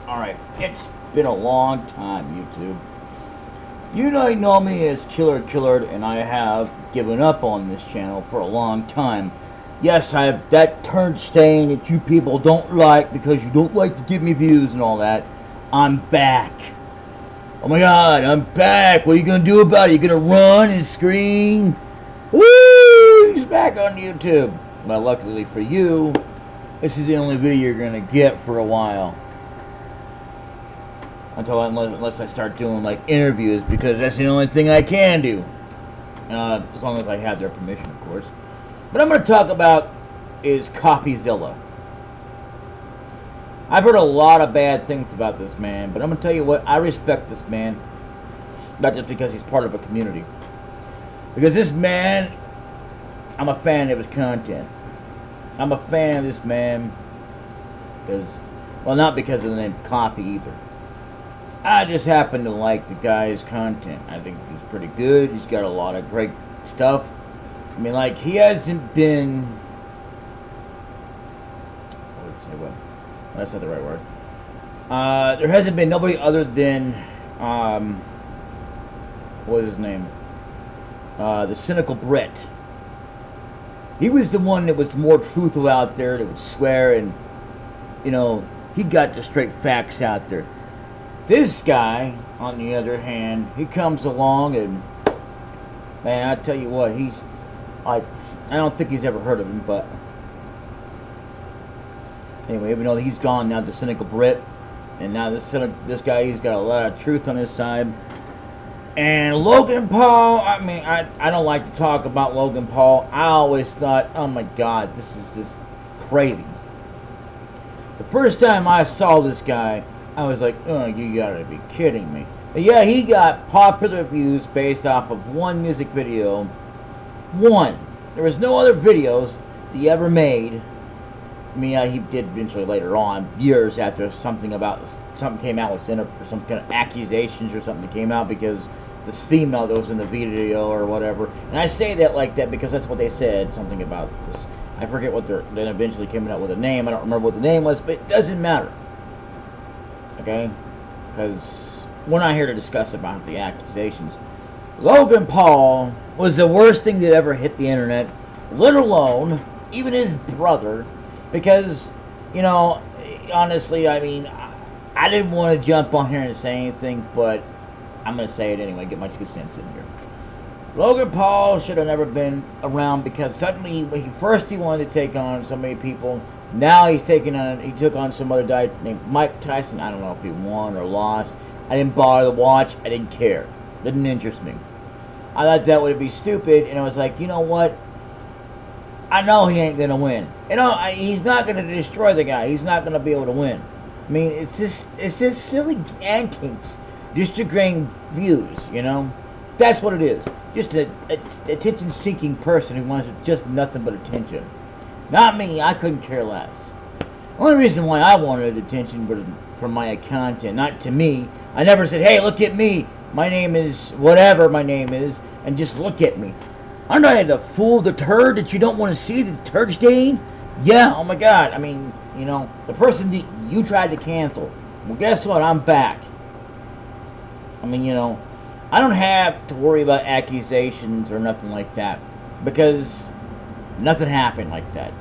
Alright, it's been a long time, YouTube. You know me as Killer Killard, and I have given up on this channel for a long time. Yes, I have that turd stain that you people don't like because you don't like to give me views and all that. I'm back. Oh my god, I'm back. What are you going to do about it? You going to run and scream? Woo! He's back on YouTube. Well, luckily for you, this is the only video you're going to get for a while. Unless I start doing like interviews, because that's the only thing I can do. As long as I have their permission, of course. What I'm going to talk about is CoffeeZilla. I've heard a lot of bad things about this man, but I'm going to tell you what, I respect this man. Not just because he's part of a community. Because this man, I'm a fan of his content. I'm a fan of this man because, well, not because of the name Coffee either. I just happen to like the guy's content. I think he's pretty good. He's got a lot of great stuff. I mean, like, he hasn't been... I would say what? That's not the right word. There hasn't been nobody other than... what was his name? The Cynical Brit. He was the one that was more truthful out there, that would swear, and, you know, he got the straight facts out there. This guy, on the other hand, he comes along and, man, I tell you what, he's like, I don't think he's ever heard of him, but anyway, even though he's gone now, the Cynical Brit, and now this guy, he's got a lot of truth on his side. And Logan Paul, I mean, I don't like to talk about Logan Paul. I always thought, oh my God, this is just crazy. The first time I saw this guy, I was like, oh, you gotta be kidding me. But yeah, he got popular views based off of one music video. One. There was no other videos that he ever made. I mean, he did eventually later on, years after something came out with or some kind of accusations or something that came out because this female that was in the video or whatever. And I say that like that because that's what they said, something about this. I forget what then eventually came out with a name. I don't remember what the name was, but it doesn't matter. Okay? Because we're not here to discuss about the accusations. Logan Paul was the worst thing that ever hit the internet, let alone even his brother, because, you know, honestly, I mean, I didn't want to jump on here and say anything, but I'm going to say it anyway, get my 2 cents in here. Logan Paul should have never been around because suddenly, he wanted to take on so many people. Now he took on some other guy named Mike Tyson. I don't know if he won or lost. I didn't bother to watch. I didn't care. Didn't interest me. I thought that would be stupid, and I was like, you know what? I know he ain't going to win. You know, he's not going to destroy the guy. He's not going to be able to win. I mean, it's just silly antics just to gain views, you know? That's what it is. Just an attention-seeking person who wants just nothing but attention. Not me. I couldn't care less. The only reason why I wanted attention was from my content, not to me. I never said, hey, look at me. My name is whatever my name is, and just look at me. I'm not the fool, the turd that you don't want to see, the turd stain. Yeah, oh my God. I mean, you know, the person that you tried to cancel. Well, guess what? I'm back. I mean, you know, I don't have to worry about accusations or nothing like that because nothing happened like that.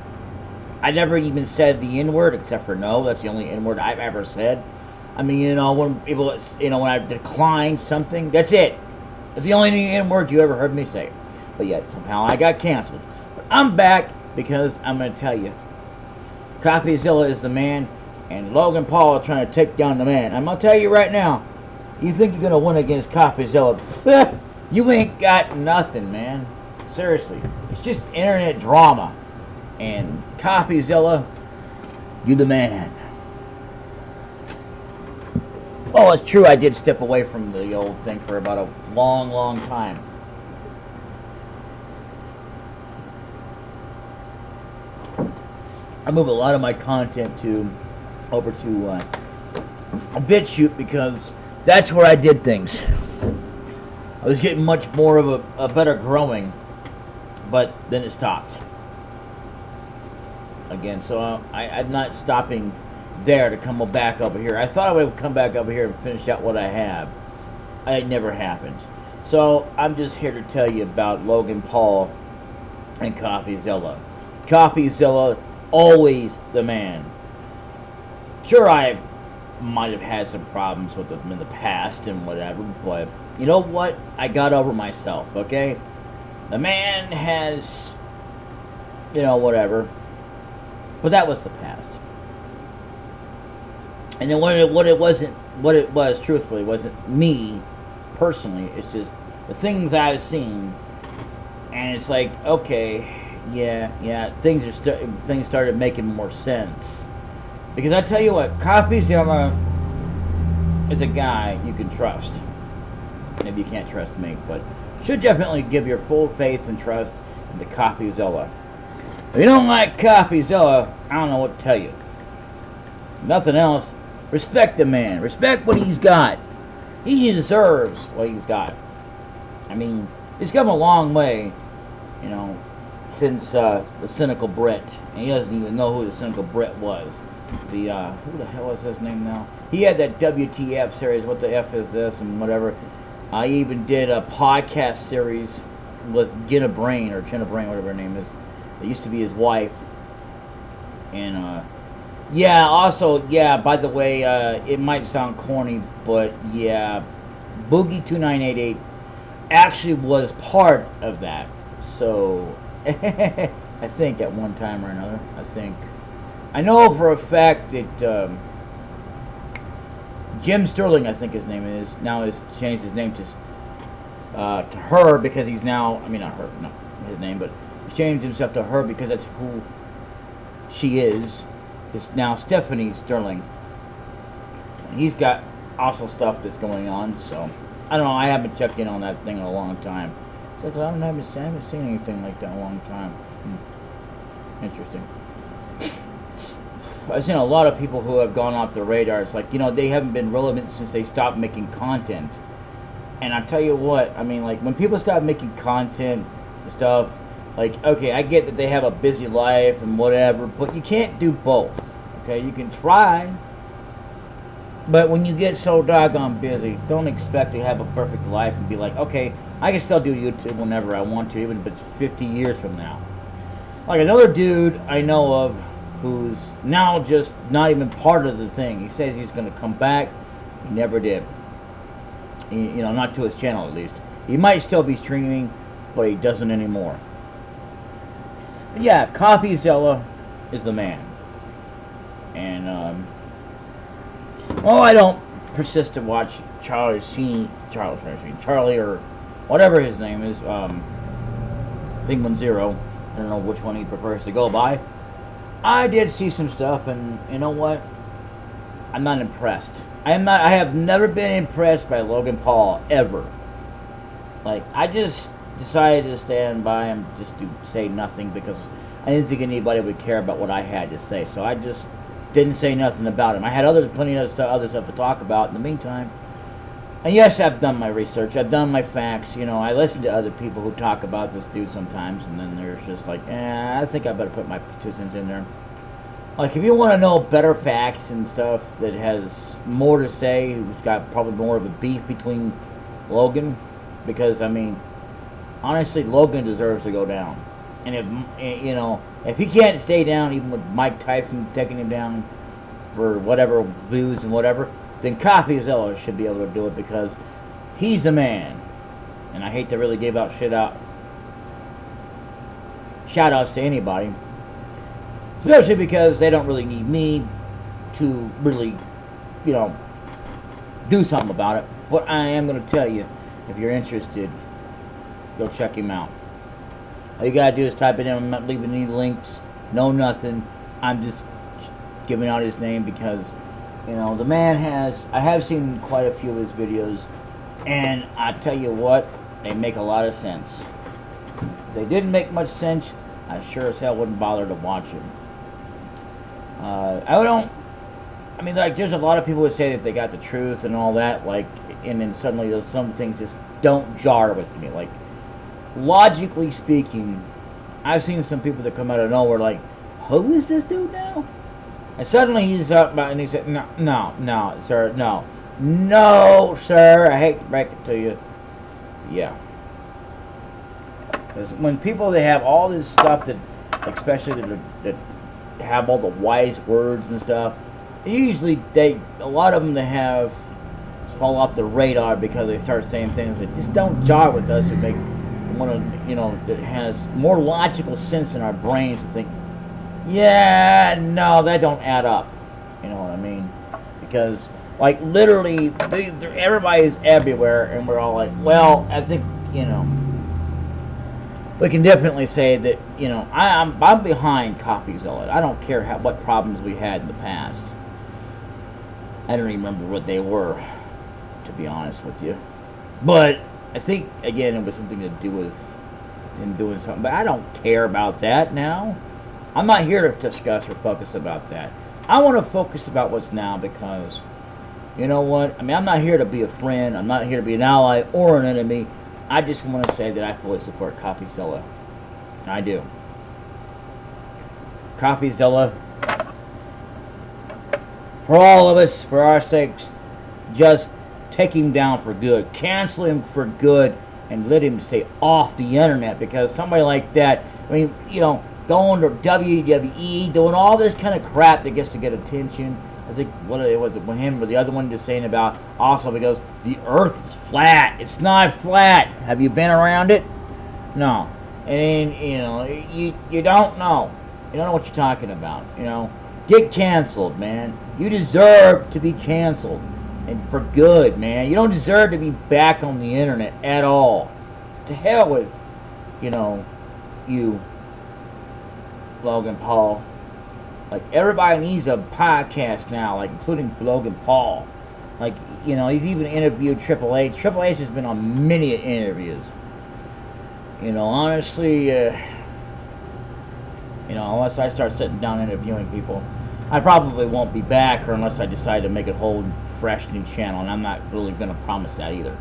I never even said the N-word, except for no. That's the only N-word I've ever said. I mean, you know, when people, you know, when I declined something, that's it. That's the only N-word you ever heard me say. But yet, somehow I got canceled. But I'm back because I'm going to tell you, CoffeeZilla is the man, and Logan Paul is trying to take down the man. I'm going to tell you right now, you think you're going to win against CoffeeZilla? You ain't got nothing, man. Seriously. It's just internet drama. And CoffeeZilla, you the man. Oh, it's true, I did step away from the old thing for about a long, long time. I move a lot of my content over to BitChute because that's where I did things. I was getting much more of a better growing, but then it stopped again. So I'm not stopping there to come back over here. I thought I would come back over here and finish out what I have. It never happened. So I'm just here to tell you about Logan Paul and CoffeeZilla. CoffeeZilla, always the man. Sure, I might have had some problems with him in the past and whatever, but you know what? I got over myself, okay? The man has, you know, whatever. But that was the past. And then what it was, truthfully, wasn't me personally. It's just the things I've seen, and it's like, okay, yeah, things started making more sense. Because I tell you what, CoffeeZilla is a guy you can trust. Maybe you can't trust me, but should definitely give your full faith and trust into CoffeeZilla. If you don't like CoffeeZilla, I don't know what to tell you. Nothing else. Respect the man. Respect what he's got. He deserves what he's got. I mean, he's come a long way, you know, since the Cynical Brit. And he doesn't even know who the Cynical Brit was. The, who the hell is his name now? He had that WTF series, What the F is this, and whatever. He even did a podcast series with Jenna Brain, whatever her name is. It used to be his wife. And, yeah, also, yeah, by the way, it might sound corny, but yeah, Boogie2988 actually was part of that. So, I think at one time or another, I know for a fact that Jim Sterling, I think his name is, now has changed his name to her because he's now, I mean not her, not his name, but he changed himself to her because that's who she is. It's now Stephanie Sterling. And he's got awesome stuff that's going on, so I don't know, I haven't checked in on that thing in a long time. So I haven't seen anything like that in a long time. Interesting. I've seen a lot of people who have gone off the radar. It's like, you know, they haven't been relevant since they stopped making content. And I tell you what, I mean, like, when people stop making content and stuff, like, okay, I get that they have a busy life and whatever, but you can't do both, okay? You can try, but when you get so doggone busy, don't expect to have a perfect life and be like, okay, I can still do YouTube whenever I want to, even if it's 50 years from now. Like another dude I know of who's now just not even part of the thing. He says he's going to come back. He never did. You know, not to his channel at least. He might still be streaming, but he doesn't anymore. But yeah, CoffeeZilla is the man. And, well, I don't persist to watch Charlie or whatever his name is, Big 10. I don't know which one he prefers to go by. I did see some stuff, and you know what? I'm not impressed. I have never been impressed by Logan Paul, ever. Like, I just decided to stand by and just say nothing because I didn't think anybody would care about what I had to say. So I just didn't say nothing about him. I had plenty of other stuff to talk about in the meantime. And yes, I've done my research. I've done my facts. You know, I listen to other people who talk about this dude sometimes, and then there's just like, I think I better put my 2 cents in there. Like, if you want to know better facts and stuff that has more to say, who's got probably more of a beef between Logan, because, I mean, honestly, Logan deserves to go down. And if, you know, if he can't stay down, even with Mike Tyson taking him down for whatever views and whatever, then CoffeeZilla should be able to do it because he's a man. And I hate to really give out shout-outs to anybody, especially because they don't really need me to really, you know, do something about it. But I am going to tell you, if you're interested, go check him out. All you got to do is type it in. I'm not leaving any links. No nothing. I'm just giving out his name because, you know, the man has, I have seen quite a few of his videos, and I tell you what, they make a lot of sense. If they didn't make much sense, I sure as hell wouldn't bother to watch them. I mean, like, there's a lot of people who say that they got the truth and all that, like, and then suddenly some things just don't jar with me. Like, logically speaking, I've seen some people that come out of nowhere like, who is this dude now? And suddenly he's up and he said, no, no, no, sir, no. No, sir, I hate to break it to you. Yeah. Because when people, they have all this stuff that, especially that have all the wise words and stuff, usually a lot of them they have fall off the radar because they start saying things that just don't jar with us and make one of, you know, that has more logical sense in our brains to think, yeah, no, that don't add up. You know what I mean? Because, like, literally, everybody is everywhere, and we're all like, well, I think, you know, we can definitely say that, you know, I'm behind CoffeeZilla. I don't care what problems we had in the past. I don't even remember what they were, to be honest with you. But I think, again, it was something to do with him doing something. But I don't care about that now. I'm not here to discuss or focus about that. I want to focus about what's now because, you know what? I mean, I'm not here to be a friend. I'm not here to be an ally or an enemy. I just want to say that I fully support CoffeeZilla. I do. CoffeeZilla, for all of us, for our sakes, just take him down for good. Cancel him for good and let him stay off the internet because somebody like that, I mean, you know, going to WWE, doing all this kind of crap that gets to get attention. I think, what it was, with him or the other one just saying about, also because the earth is flat. It's not flat. Have you been around it? No. And, you know, you don't know. You don't know what you're talking about, you know. Get canceled, man. You deserve to be canceled. And for good, man. You don't deserve to be back on the internet at all. To hell with, you know, you, Logan Paul. Like, everybody needs a podcast now, like, including Logan Paul. Like, you know, he's even interviewed Triple H. Triple H has been on many interviews. You know, honestly, you know, unless I start sitting down interviewing people, I probably won't be back, or unless I decide to make a whole fresh new channel, and I'm not really going to promise that either.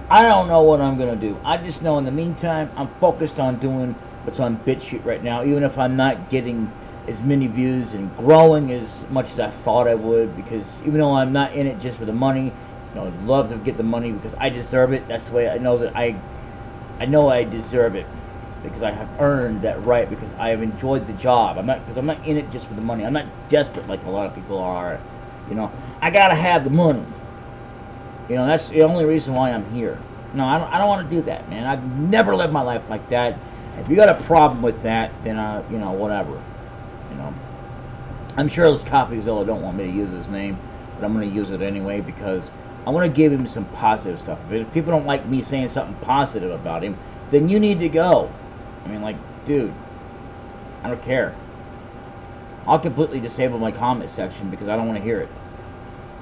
I don't know what I'm going to do. I just know in the meantime, I'm focused on doing what's on BitChute right now, even if I'm not getting as many views and growing as much as I thought I would, because even though I'm not in it just for the money, you know, I'd love to get the money because I deserve it. That's the way I know that I know I deserve it, because I have earned that right, because I have enjoyed the job. I'm not in it just for the money. I'm not desperate like a lot of people are. You know, I gotta have the money. You know, that's the only reason why I'm here. No, I don't want to do that, man. I've never lived my life like that. If you got a problem with that, then you know, whatever. You know, I'm sure this CoffeeZilla don't want me to use his name, but I'm going to use it anyway because I want to give him some positive stuff. If people don't like me saying something positive about him, then you need to go. I mean, like, dude, I don't care. I'll completely disable my comment section because I don't want to hear it.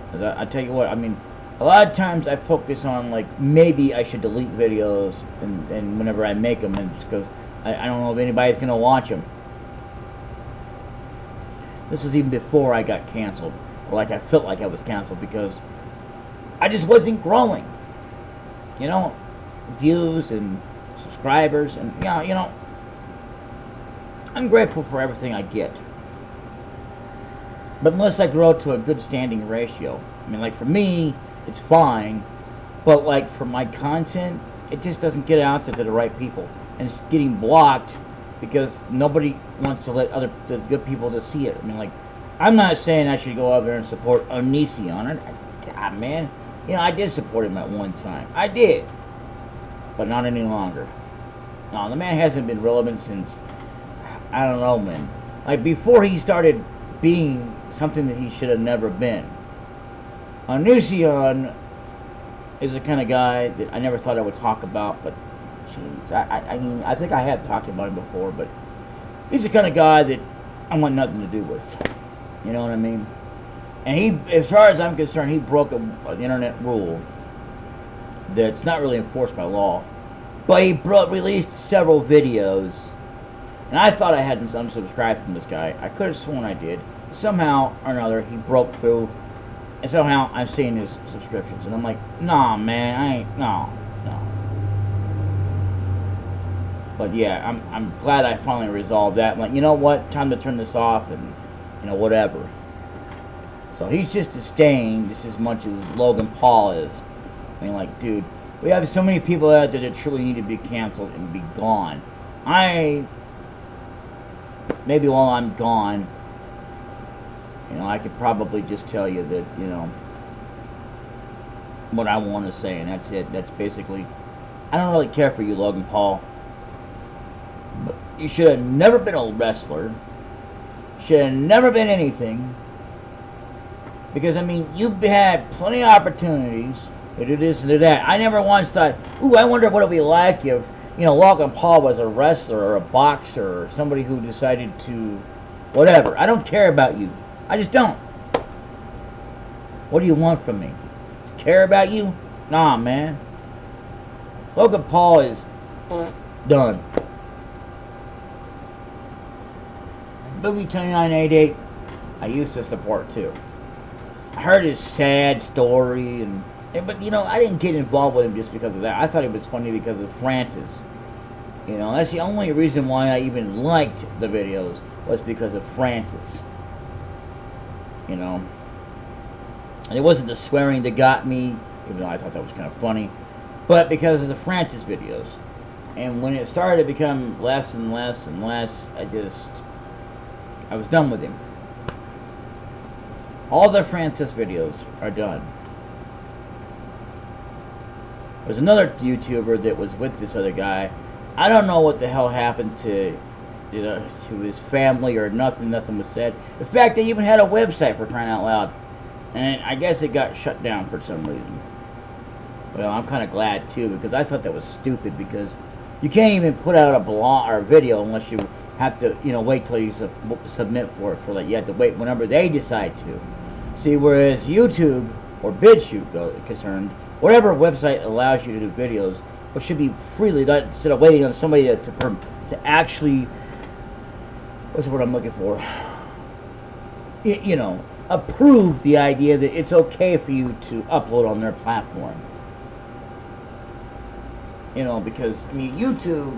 Because I tell you what, I mean, a lot of times I focus on, like, maybe I should delete videos and whenever I make them, and because I don't know if anybody's going to watch them. This is even before I got canceled, or like I felt like I was canceled, because I just wasn't growing. You know, views and subscribers, and yeah, you know, I'm grateful for everything I get. But unless I grow to a good standing ratio, I mean, like for me, it's fine, but like for my content, it just doesn't get out there to the right people, and it's getting blocked because nobody wants to let the good people to see it. I mean, like, I'm not saying I should go out there and support Onision. God, man, you know, I did support him at one time. I did, but not any longer. No, the man hasn't been relevant since, I don't know, man. Like, before he started being something that he should have never been. Onision is the kind of guy that I never thought I would talk about, but jeez, I mean, I think I have talked about him before, but he's the kind of guy that I want nothing to do with. You know what I mean? And he, as far as I'm concerned, he broke an internet rule that's not really enforced by law, but he released several videos, and I thought I hadn't unsubscribed from this guy. I could have sworn I did. Somehow or another, he broke through, and somehow I'm seeing his subscriptions, and I'm like, nah, man, I ain't, no. But yeah, I'm glad I finally resolved that. I'm like, you know what? Time to turn this off, and you know, whatever. So he's just disdained just as much as Logan Paul is. I mean, like, dude, we have so many people out there that truly need to be canceled and be gone. Maybe while I'm gone, you know, I could probably just tell you that, you know, what I want to say, and that's it. That's basically, I don't really care for you, Logan Paul. But you should have never been a wrestler. Should have never been anything. Because, I mean, you've had plenty of opportunities to do this and do that. I never once thought, ooh, I wonder what it would be like if, you know, Logan Paul was a wrestler or a boxer or somebody who decided to whatever. I don't care about you. I just don't. What do you want from me? Care about you? Nah, man. Logan Paul is done. Boogie 2988, I used to support too. I heard his sad story, but you know, I didn't get involved with him just because of that. I thought it was funny because of Francis. You know, that's the only reason why I even liked the videos, was because of Francis. You know, and it wasn't the swearing that got me, even though I thought that was kind of funny, but because of the Francis videos. And when it started to become less and less and less, I was done with him. All the Francis videos are done. There's another YouTuber that was with this other guy. I don't know what the hell happened to, you know, to his family or nothing. Nothing was said. In fact, they even had a website, for crying out loud, and I guess it got shut down for some reason. Well, I'm kind of glad too, because I thought that was stupid. Because you can't even put out a blog or a video unless you have to, you know, wait till you submit for it. You have to wait whenever they decide to. See, whereas YouTube or BitChute concerned, whatever website allows you to do videos, it should be freely done instead of waiting on somebody to actually, what's the word I'm looking for? You know, approve the idea that it's okay for you to upload on their platform. You know, because I mean, YouTube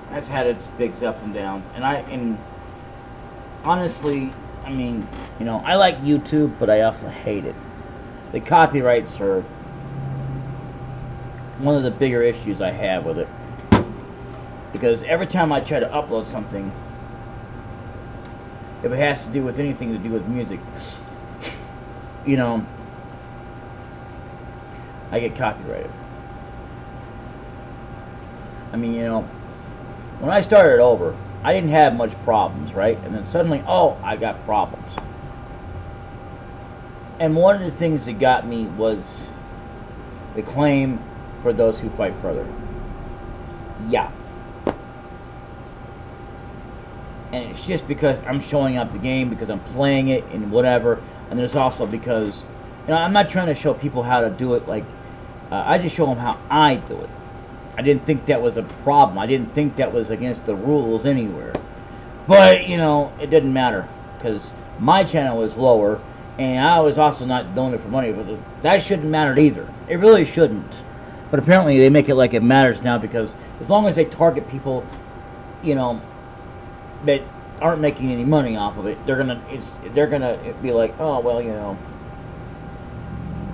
has had its big ups and downs, and honestly, I mean, you know, I like YouTube, but I also hate it. The copyrights are one of the bigger issues I have with it, because every time I try to upload something, if it has to do with anything to do with music, you know, I get copyrighted. I mean, you know, when I started over, I didn't have much problems, right? And then suddenly, oh, I got problems. And one of the things that got me was the claim for those who fight further. Yeah. And it's just because I'm showing up the game, because I'm playing it and whatever. And there's also because, you know, I'm not trying to show people how to do it. Like, I just show them how I do it. I didn't think that was a problem. I didn't think that was against the rules anywhere. But, you know, it didn't matter, because my channel was lower, and I was also not doing it for money. But that shouldn't matter either. It really shouldn't. But apparently they make it like it matters now, because as long as they target people, you know, that aren't making any money off of it, they're gonna be like, oh, well, you know,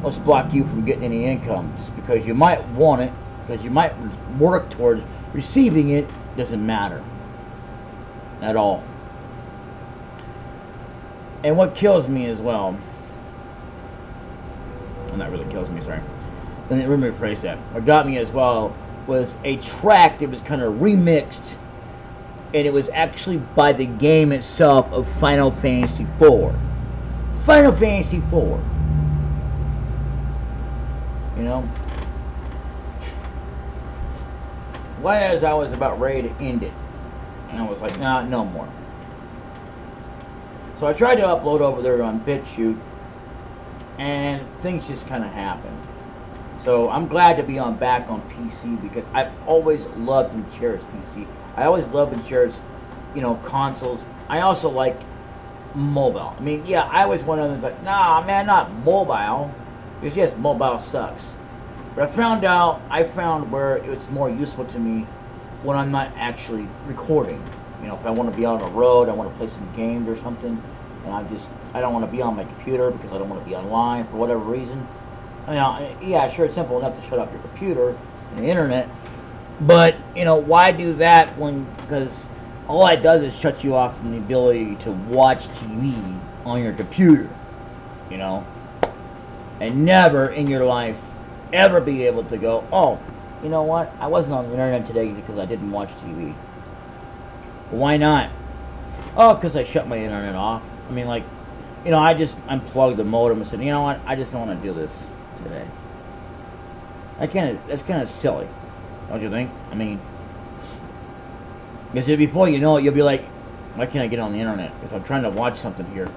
let's block you from getting any income just because you might want it. Because you might work towards receiving it, doesn't matter at all. And what kills me as well, not really kills me, sorry. Let me rephrase that. What got me as well was a track that was kind of remixed, and it was actually by the game itself of Final Fantasy IV. Final Fantasy IV. You know? Why, as I was about ready to end it, and I was like, nah, no more. So I tried to upload over there on BitChute, and things just kind of happened. So I'm glad to be back on PC, because I've always loved and cherished PC. I always loved and cherished, you know, consoles. I also like mobile. I mean, yeah, I always went on and was like, nah, man, not mobile. Because yes, mobile sucks. But I found where it was more useful to me when I'm not actually recording. You know, if I want to be on the road, I want to play some games or something. and I don't want to be on my computer because I don't want to be online for whatever reason. I mean, yeah, sure, it's simple enough to shut off your computer and the internet, but you know, why do that when, because all that does is shut you off from the ability to watch TV on your computer, you know, and never in your life ever be able to go, oh, you know what, I wasn't on the internet today because I didn't watch TV. Why not? Oh, because I shut my internet off. I mean, like, you know, I just unplugged the modem and said, you know what, I just don't want to do this today. That's kind of silly, don't you think? I mean, because before you know it, you'll be like, why can't I get on the internet? Because I'm trying to watch something here.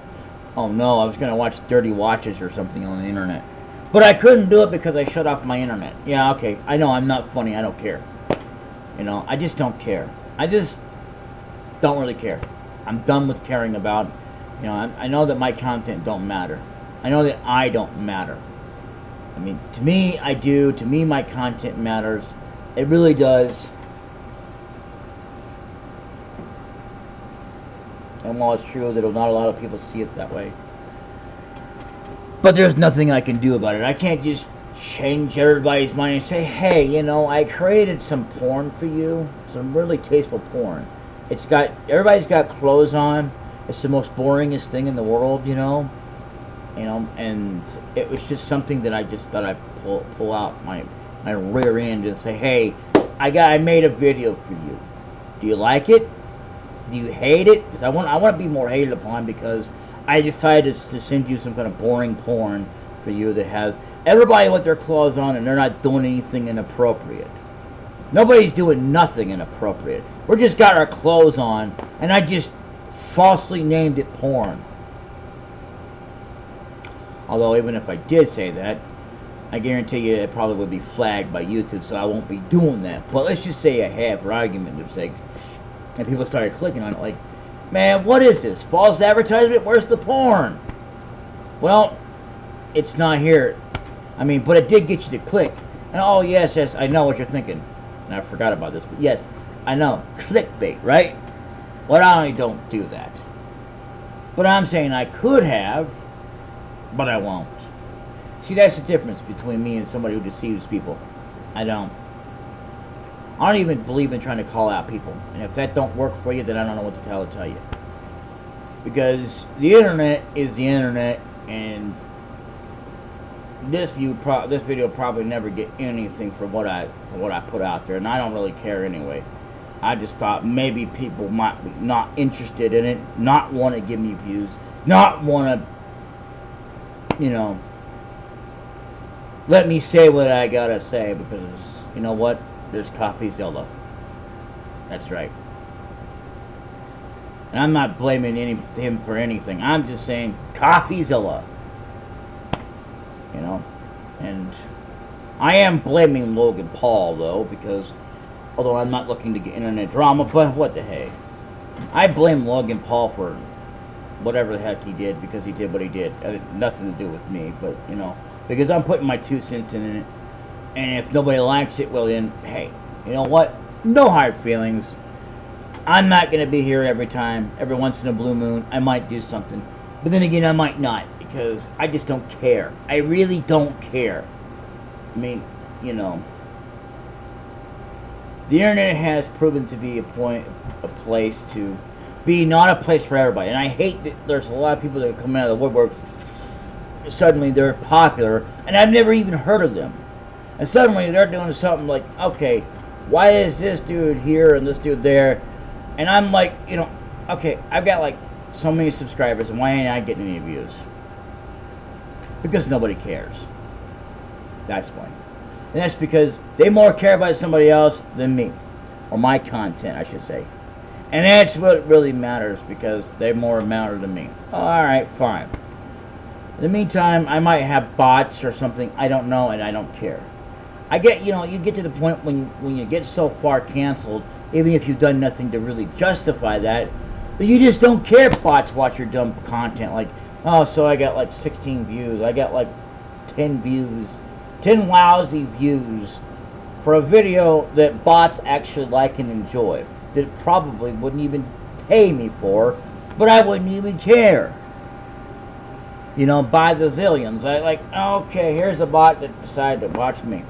Oh no, I was going to watch Dirty Watches or something on the internet. But I couldn't do it because I shut off my internet. Yeah, okay, I know I'm not funny, I don't care. You know, I just don't care. I just don't really care. I'm done with caring about, you know, I know that my content don't matter. I know that I don't matter. I mean, to me, I do. To me, my content matters. It really does. And while it's true that not a lot of people see it that way, but there's nothing I can do about it. I can't just change everybody's mind and say, hey, you know, I created some porn for you, some really tasteful porn. Everybody's got clothes on. It's the most boringest thing in the world, you know, and it was just something that I just thought I'd pull out my rear end and say, hey, I made a video for you. Do you like it? Do you hate it? Because I want to be more hated upon, because I decided to send you some kind of boring porn for you that has everybody with their clothes on and they're not doing anything inappropriate. Nobody's doing nothing inappropriate. We're just got our clothes on, and I just falsely named it porn. Although even if I did say that, I guarantee you it probably would be flagged by YouTube, so I won't be doing that. But let's just say I have, for argument's sake, and people started clicking on it like, man, what is this? False advertisement? Where's the porn? Well, it's not here. I mean, but it did get you to click. And oh, yes, I know what you're thinking. And I forgot about this, but yes, I know. Clickbait, right? Well, I don't do that. But I'm saying I could have, but I won't. See, that's the difference between me and somebody who deceives people. I don't even believe in trying to call out people. And if that don't work for you, then I don't know what to tell you. Because the internet is the internet, and this video probably never get anything for what I put out there, and I don't really care anyway. I just thought maybe people might be not interested in it, not want to give me views, not want to, you know, let me say what I gotta say, because you know what? There's CoffeeZilla. That's right. And I'm not blaming him for anything. I'm just saying CoffeeZilla. You know? And I am blaming Logan Paul, though, because although I'm not looking to get internet drama, but what the heck. I blame Logan Paul for whatever the heck he did, because he did what he did. It had nothing to do with me, but, you know, because I'm putting my 2 cents in it. And if nobody likes it, well then, hey, you know what? No hard feelings. I'm not going to be here every time. Every once in a blue moon, I might do something. But then again, I might not, because I just don't care. I really don't care. I mean, you know, the internet has proven to be a place to be not a place for everybody. And I hate that there's a lot of people that are coming out of the woodwork. Suddenly they're popular, and I've never even heard of them. And suddenly they're doing something like, okay, why is this dude here and this dude there? And I'm like, you know, okay, I've got like so many subscribers, and why ain't I getting any views? Because nobody cares. That's why. And that's because they more care about somebody else than me. Or my content, I should say. And that's what really matters, because they more matter than me. Alright, fine. In the meantime, I might have bots or something, I don't know, and I don't care. I get, you know, you get to the point when you get so far canceled, even if you've done nothing to really justify that, but you just don't care if bots watch your dumb content. Like, oh, so I got like 16 views, I got like 10 views, 10 lousy views for a video that bots actually like and enjoy, that probably wouldn't even pay me for, but I wouldn't even care. You know, by the zillions. I like, okay, here's a bot that decided to watch me.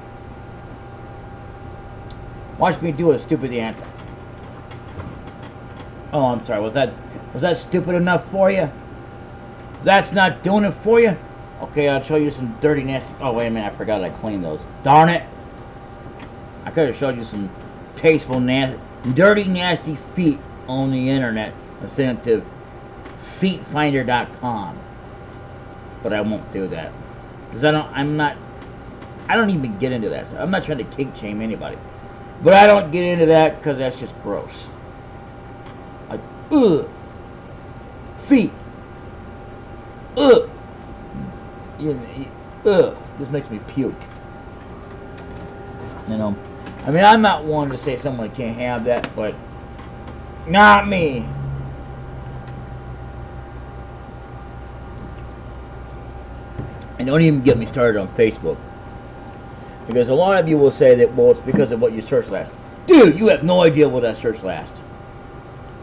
Watch me do a stupid answer. Oh, I'm sorry. Was that stupid enough for you? That's not doing it for you? Okay, I'll show you some dirty, nasty... Oh, wait a minute. I forgot I cleaned those. Darn it. I could have showed you some tasteful, dirty, nasty feet on the internet and sent it to feetfinder.com. But I won't do that. Because I don't even get into that stuff. I'm not trying to kink shame anybody. But I don't get into that because that's just gross. Like, ugh. Feet. Ugh. Ugh. This makes me puke. You know? I mean, I'm not one to say someone can't have that, but not me. And don't even get me started on Facebook. Because a lot of you will say that, well, it's because of what you searched last. Dude, you have no idea what I searched last.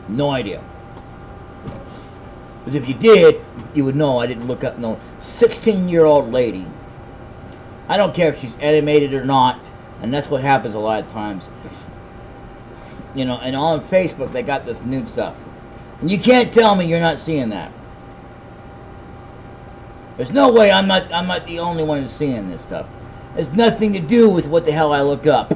No idea. Because if you did, you would know I didn't look up no 16-year-old lady. I don't care if she's animated or not. And that's what happens a lot of times. You know, and on Facebook, they got this nude stuff. And you can't tell me you're not seeing that. There's no way I'm not the only one who's seeing this stuff. It's nothing to do with what the hell I look up.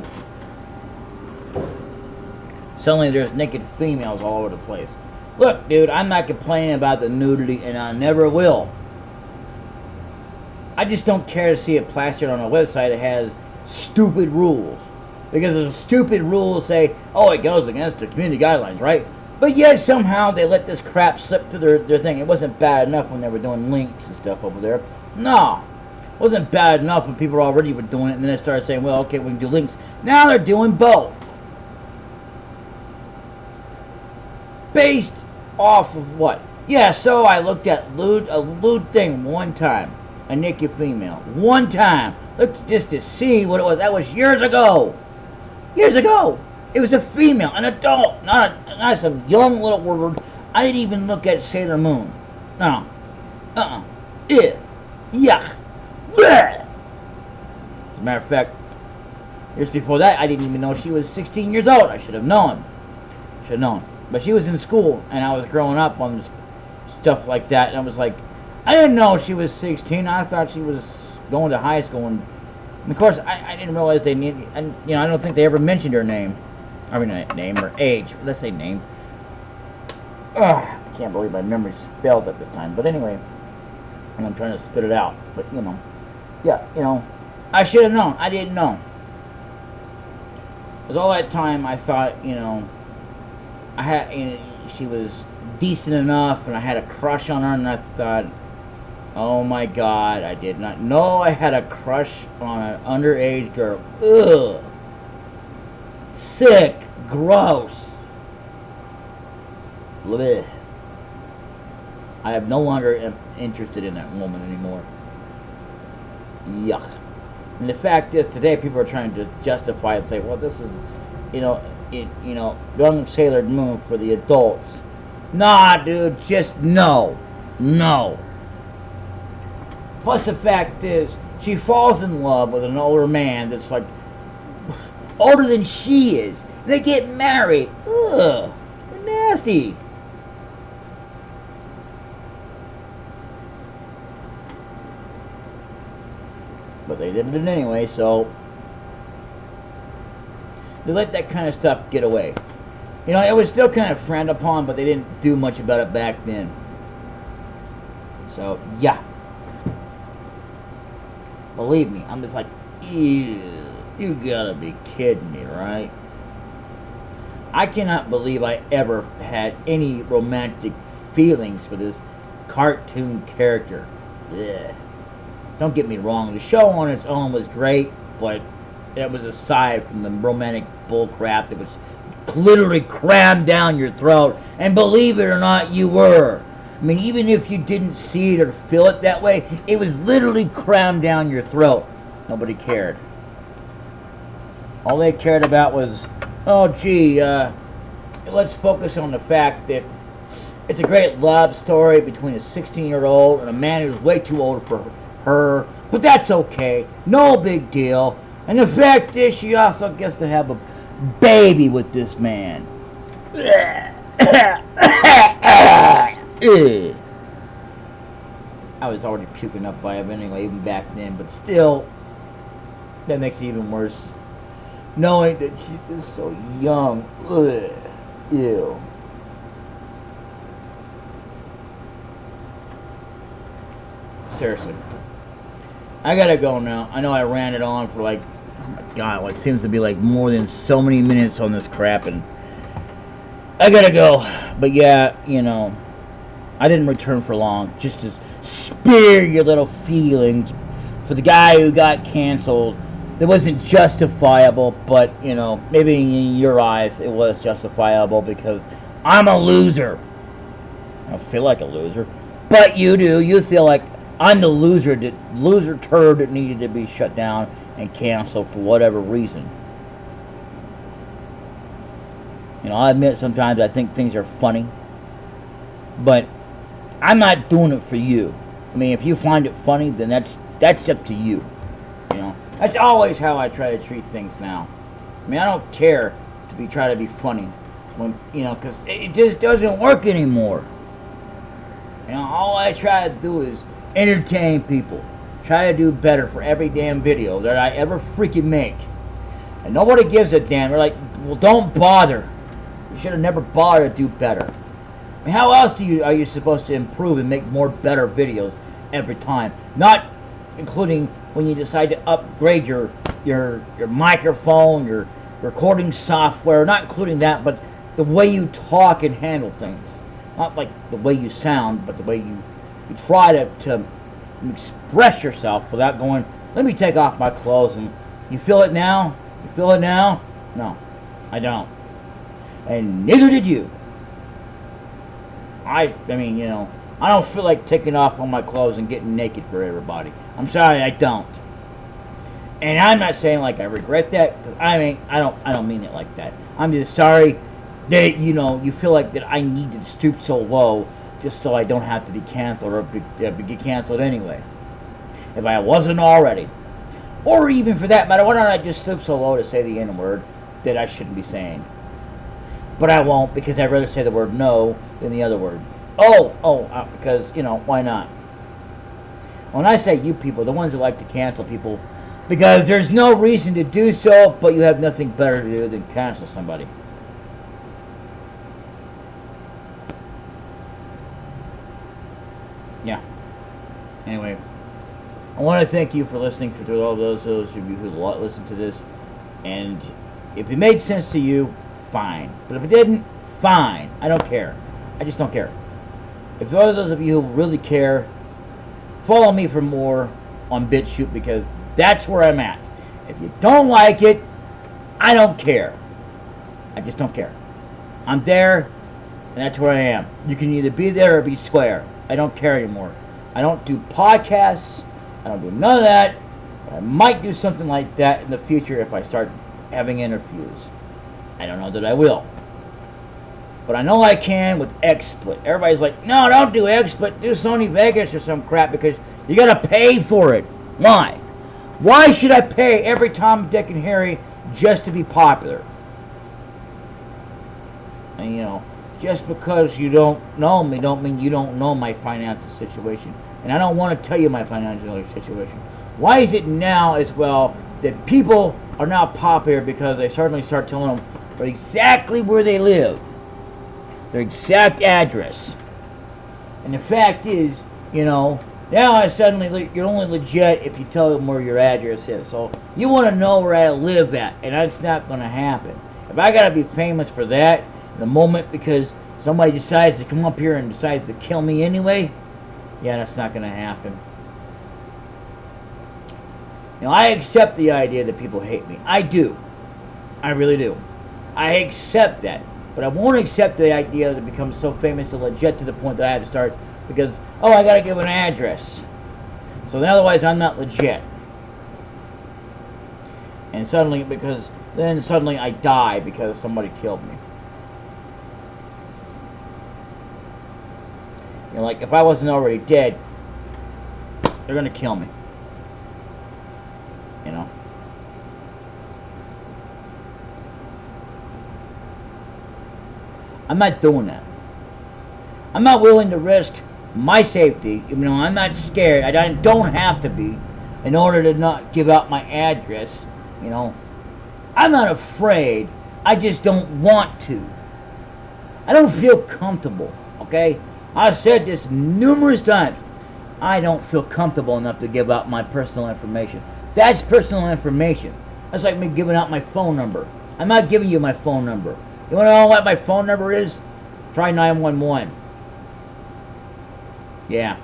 Suddenly there's naked females all over the place. Look, dude, I'm not complaining about the nudity, and I never will. I just don't care to see it plastered on a website that has stupid rules. Because the stupid rules say, oh, it goes against the community guidelines, right? But yet somehow they let this crap slip to their thing. It wasn't bad enough when they were doing links and stuff over there. No. It wasn't bad enough when people already were doing it, and then they started saying, well, okay, we can do links. Now they're doing both. Based off of what? Yeah, so I looked at a lewd thing one time. A naked female. One time. Looked just to see what it was. That was years ago. Years ago. It was a female, an adult, not some young little word. I didn't even look at Sailor Moon. No. Ew. Yuck. Blech. As a matter of fact, years before that, I didn't even know she was 16 years old. I should have known. But she was in school, and I was growing up on stuff like that, and I was like, I didn't know she was 16. I thought she was going to high school, and of course, I didn't realize they needed, and you know, I don't think they ever mentioned her name. I mean, name or age. Let's say name. Ugh, I can't believe my memory fails at this time. But anyway, and I'm trying to spit it out. But, you know, yeah, you know, I should have known. I didn't know. Because all that time I thought, you know, she was decent enough, and I had a crush on her, and I thought, oh my God, I did not know I had a crush on an underage girl. Ugh. Sick. Gross. Blech. I am no longer interested in that woman anymore. Yuck. And the fact is, today people are trying to justify and say, well, this is, you know, young Sailor Moon for the adults. Nah, dude, just no. No. Plus the fact is, she falls in love with an older man that's like older than she is. They get married. Ugh. Nasty. But they did it anyway, so they let that kind of stuff get away. You know, it was still kind of frowned upon, but they didn't do much about it back then. So, yeah. Believe me, I'm just like, ew, you gotta be kidding me, right? I cannot believe I ever had any romantic feelings for this cartoon character. Ugh. Don't get me wrong, the show on its own was great, but it was aside from the romantic bullcrap that was literally crammed down your throat. And believe it or not, you were. I mean, even if you didn't see it or feel it that way, it was literally crammed down your throat. Nobody cared. All they cared about was, oh gee, let's focus on the fact that It's a great love story between a 16-year-old and a man who's way too old for her. But that's okay. No big deal. And the fact is, she also gets to have a baby with this man. I was already puking up by him anyway, even back then. But still, that makes it even worse. Knowing that she's just so young. Ugh. Ew. Seriously. I gotta go now. I know I ran it on for like, oh my god, what seems to be like more than so many minutes on this crap, and I gotta go. But yeah, you know, I didn't return for long, just to spare your little feelings for the guy who got canceled. It wasn't justifiable, but, you know, maybe in your eyes it was justifiable because I'm a loser. I don't feel like a loser, but you do. You feel like I'm the loser turd that needed to be shut down and canceled for whatever reason. You know, I admit sometimes I think things are funny, but I'm not doing it for you. I mean, if you find it funny, then that's up to you. You know, that's always how I try to treat things now. I mean, I don't care to try to be funny when, you know, because it just doesn't work anymore. You know, all I try to do is entertain people. Try to do better for every damn video that I ever freaking make. And nobody gives a damn. They're like, well, don't bother. You should have never bothered to do better. I mean, how else are you supposed to improve and make more better videos every time? Not including when you decide to upgrade your microphone, your recording software. Not including that, but the way you talk and handle things. Not like the way you sound, but the way you try to express yourself without going, let me take off my clothes and you feel it now? You feel it now? No, I don't. And neither did you. I mean, you know, I don't feel like taking off all my clothes and getting naked for everybody. I'm sorry, I don't. And I'm not saying like I regret that. I mean, I don't mean it like that. I'm just sorry that, you know, you feel like that I need to stoop so low just so I don't have to be canceled or get canceled anyway. If I wasn't already. Or even for that matter, why don't I just stoop so low to say the N-word that I shouldn't be saying? But I won't, because I'd rather say the word no than the other word. Because, you know, why not? When I say you people, the ones that like to cancel people, because there's no reason to do so, but you have nothing better to do than cancel somebody. Yeah. Anyway, I want to thank you for listening, to all those of you who listen to this. And if it made sense to you, fine. But if it didn't, fine. I don't care. I just don't care. If all those of you who really care, follow me for more on BitChute, because that's where I'm at. If you don't like it, I don't care. I just don't care. I'm there, and that's where I am. You can either be there or be square. I don't care anymore. I don't do podcasts. I don't do none of that. But I might do something like that in the future if I start having interviews. I don't know that I will. But I know I can with XSplit. Everybody's like, no, don't do XSplit. Do Sony Vegas or some crap because you got to pay for it. Why? Why should I pay every Tom, Dick, and Harry just to be popular? And, you know, just because you don't know me don't mean you don't know my financial situation. And I don't want to tell you my financial situation. Why is it now as well that people are now popular because they suddenly start telling them exactly where they live? Their exact address. And the fact is, you know, now suddenly you're only legit if you tell them where your address is. So you want to know where I live at, and that's not going to happen. If I got to be famous for that in the moment because somebody decides to come up here and decides to kill me anyway, yeah, that's not going to happen. You know, I accept the idea that people hate me. I do. I really do. I accept that. But I won't accept the idea to become so famous and legit to the point that I have to start because, oh, I got to give an address. So then otherwise I'm not legit. And suddenly, because then suddenly I die because somebody killed me. You know, like if I wasn't already dead, they're gonna kill me. You know. I'm not doing that. I'm not willing to risk my safety. You know, I'm not scared. I don't have to be in order to not give out my address. You know, I'm not afraid. I just don't want to. I don't feel comfortable. Okay, I've said this numerous times. I don't feel comfortable enough to give out my personal information. That's personal information. That's like me giving out my phone number. I'm not giving you my phone number. You want to know what my phone number is? Try 911. Yeah.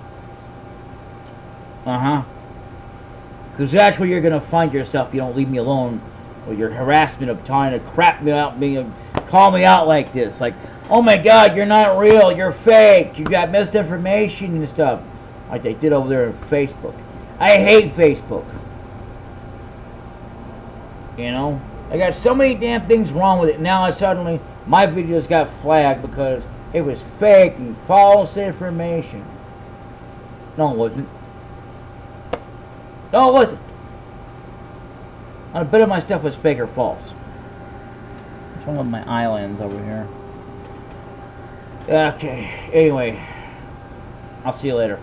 Because that's where you're going to find yourself if you don't leave me alone with your harassment of trying to crap me out, call me out like this. Like, oh my God, you're not real. You're fake. You got misinformation and stuff. Like they did over there on Facebook. I hate Facebook. You know? I got so many damn things wrong with it. Now suddenly my videos got flagged because it was fake and false information. No, it wasn't. No, it wasn't. A bit of my stuff was fake or false. It's one of my islands over here. Okay, anyway. I'll see you later.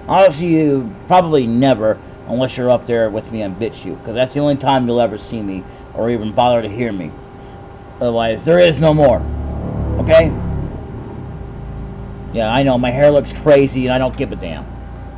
I'll see you probably never unless you're up there with me on BitChute, because that's the only time you'll ever see me or even bother to hear me. Otherwise, there is no more. Okay? Yeah, I know, my hair looks crazy and I don't give a damn.